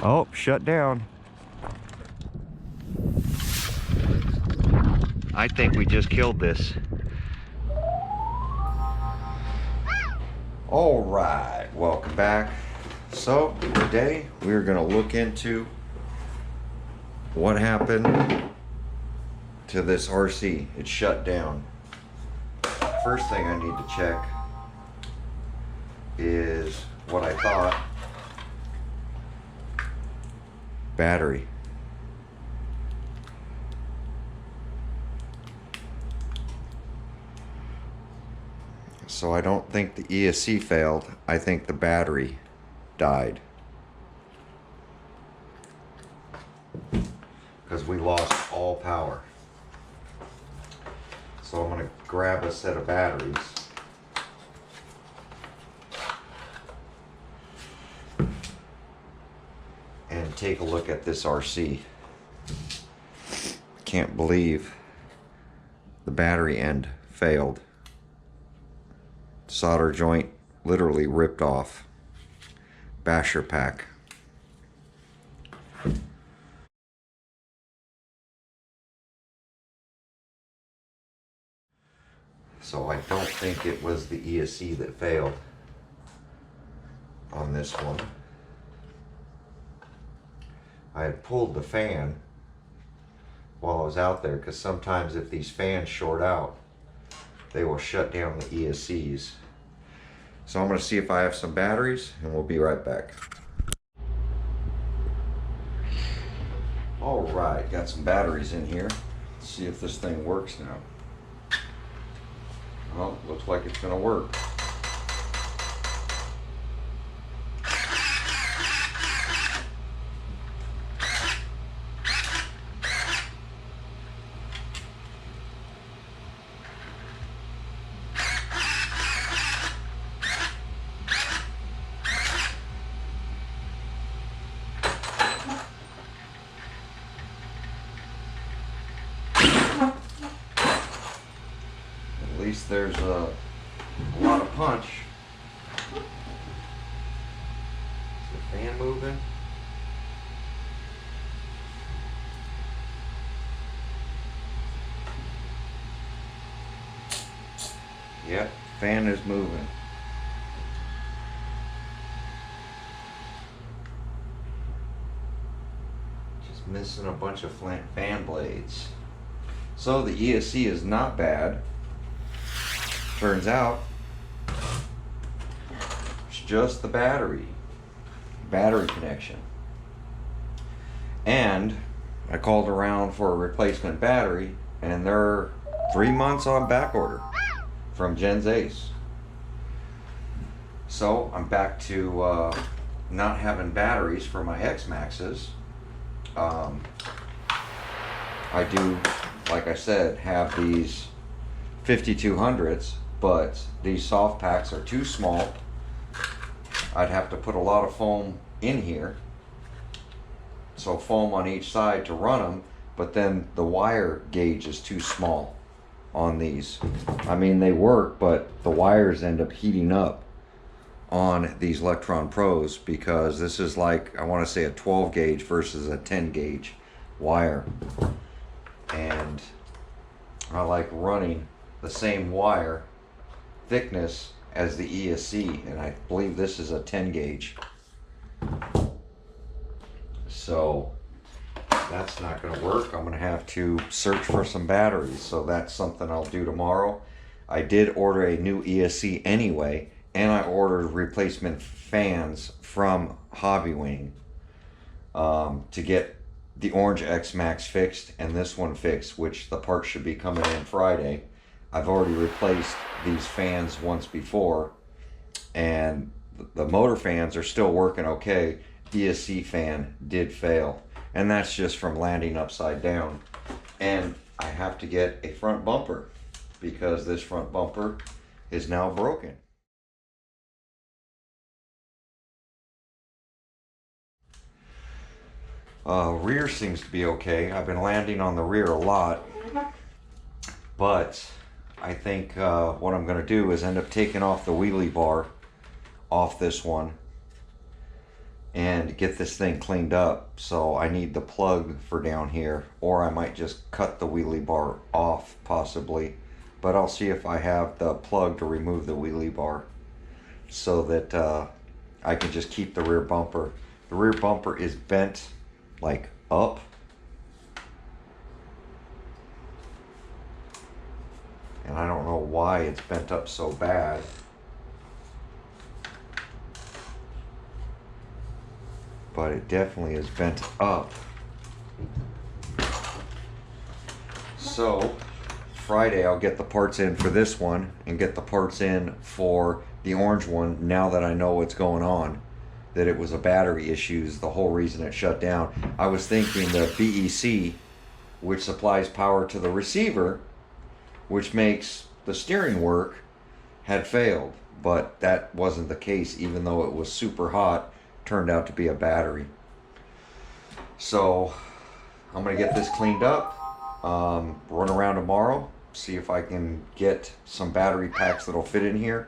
Oh, shut down. I think we just killed this. All right, welcome back. So today we're gonna look into what happened to this RC. It shut down. First thing I need to check is what I thought. Battery. So I don't think the ESC failed. I think the battery died. Because we lost all power. So I'm going to grab a set of batteries. And take a look at this RC. Can't believe the battery end failed. Solder joint literally ripped off. Basher pack. So I don't think it was the ESC that failed on this one. I had pulled the fan while I was out there because sometimes if these fans short out, they will shut down the ESCs. So I'm going to see if I have some batteries and we'll be right back. All right, got some batteries in here. Let's see if this thing works now. Well, looks like it's going to work. At least there's a lot of punch. Is the fan moving? Yep, fan is moving. Just missing a bunch of fan blades. So the ESC is not bad. Turns out it's just the battery connection. And I called around for a replacement battery and they're 3 months on back order from Gens Ace. So I'm back to not having batteries for my Xmaxxes. I do, like I said, have these 5200s, but these soft packs are too small. I'd have to put a lot of foam in here, so foam on each side to run them, but then the wire gauge is too small on these. I mean, they work, but the wires end up heating up on these Electron Pros because this is like, I want to say a 12 gauge versus a 10 gauge wire. And I like running the same wire thickness as the ESC, and I believe this is a 10 gauge. So that's not going to work. I'm going to have to search for some batteries, so that's something I'll do tomorrow. I did order a new ESC anyway, and I ordered replacement fans from Hobby Wing to get the orange Xmaxx fixed and this one fixed, which the parts should be coming in Friday. I've already replaced these fans once before, and the motor fans are still working okay. ESC fan did fail, and that's just from landing upside down. And I have to get a front bumper because this front bumper is now broken. Rear seems to be okay. I've been landing on the rear a lot, but I think what I'm going to do is end up taking off the wheelie bar off this one and get this thing cleaned up. So I need the plug for down here, or I might just cut the wheelie bar off possibly, but I'll see if I have the plug to remove the wheelie bar so that I can just keep the rear bumper. The rear bumper is bent like up, and I don't know why it's bent up so bad. But it definitely is bent up. So Friday I'll get the parts in for this one and get the parts in for the orange one, now that I know what's going on, that it was a battery issue is the whole reason it shut down. I was thinking the BEC, which supplies power to the receiver, which makes the steering work, had failed, but that wasn't the case. Even though it was super hot, turned out to be a battery. So I'm gonna get this cleaned up, run around tomorrow, see if I can get some battery packs that'll fit in here.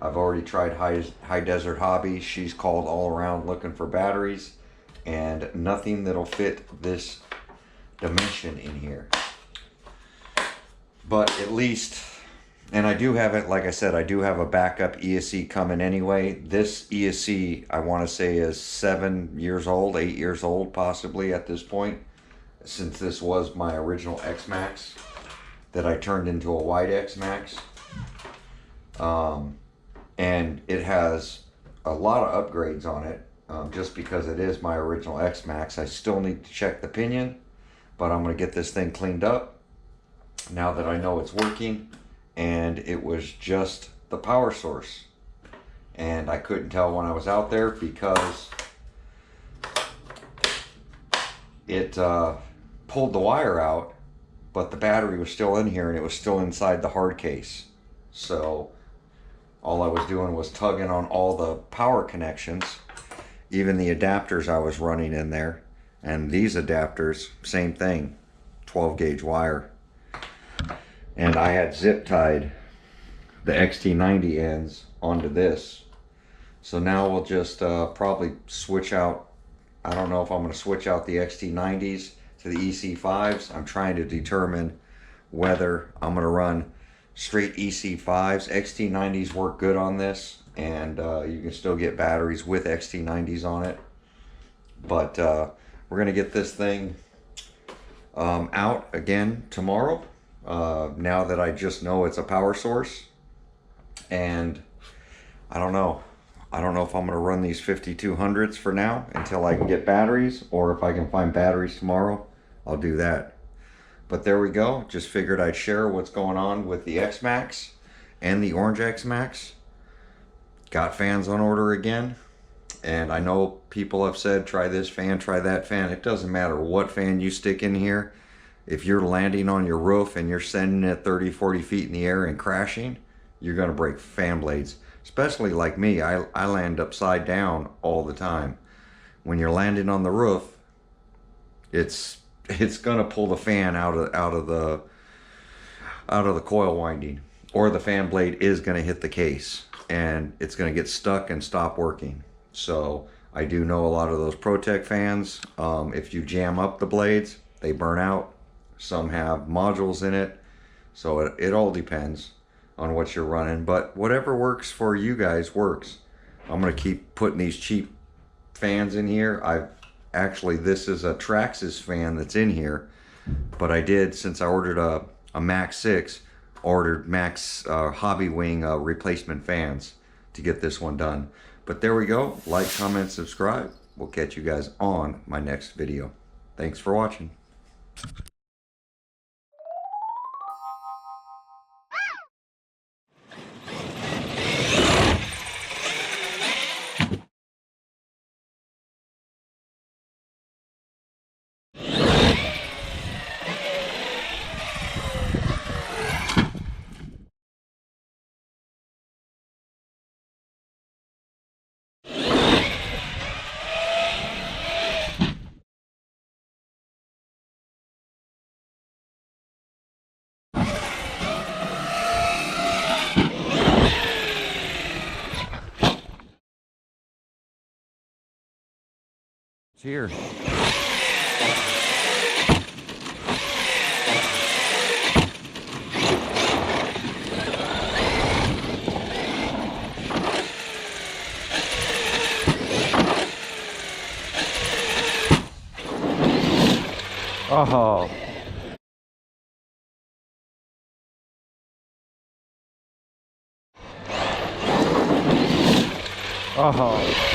I've already tried High Desert Hobby. She's called all around looking for batteries, and nothing that'll fit this dimension in here. But at least, and I do have it, like I said, I do have a backup ESC coming anyway. This ESC, I want to say, is 7 years old, 8 years old possibly at this point, since this was my original Xmaxx that I turned into a white Xmaxx. And it has a lot of upgrades on it, just because it is my original Xmaxx. I still need to check the pinion, but I'm going to get this thing cleaned up now that I know it's working. And it was just the power source, and I couldn't tell when I was out there because it pulled the wire out, but the battery was still in here and it was still inside the hard case. So all I was doing was tugging on all the power connections, even the adapters I was running in there. And these adapters, same thing, 12 gauge wire. And I had zip tied the XT90 ends onto this. So now we'll just probably switch out. I don't know if I'm going to switch out the XT90s to the EC5s. I'm trying to determine whether I'm going to run straight EC5s. XT90s work good on this, and you can still get batteries with XT90s on it. But we're going to get this thing out again tomorrow. Now that I just know it's a power source. And I don't know if I'm going to run these 5200s for now until I can get batteries, or if I can find batteries tomorrow, I'll do that. But there we go. Just figured I'd share what's going on with the Xmaxx and the orange Xmaxx. Got fans on order again, and I know people have said try this fan, try that fan. It doesn't matter what fan you stick in here. If you're landing on your roof and you're sending it 30-40 feet in the air and crashing, you're going to break fan blades. Especially like me, I land upside down all the time. When you're landing on the roof, it's going to pull the fan out of the coil winding, or the fan blade is going to hit the case and it's going to get stuck and stop working. So I do know a lot of those Protec fans, if you jam up the blades, they burn out. Some have modules in it, so it all depends on what you're running. But whatever works for you guys works. I'm going to keep putting these cheap fans in here. This is a Traxxas fan that's in here, but I did, since I ordered a Max 6, ordered Max Hobby Wing replacement fans to get this one done. But there we go. Like, comment, subscribe. We'll catch you guys on my next video. Thanks for watching. Cheers. Oh. Oh.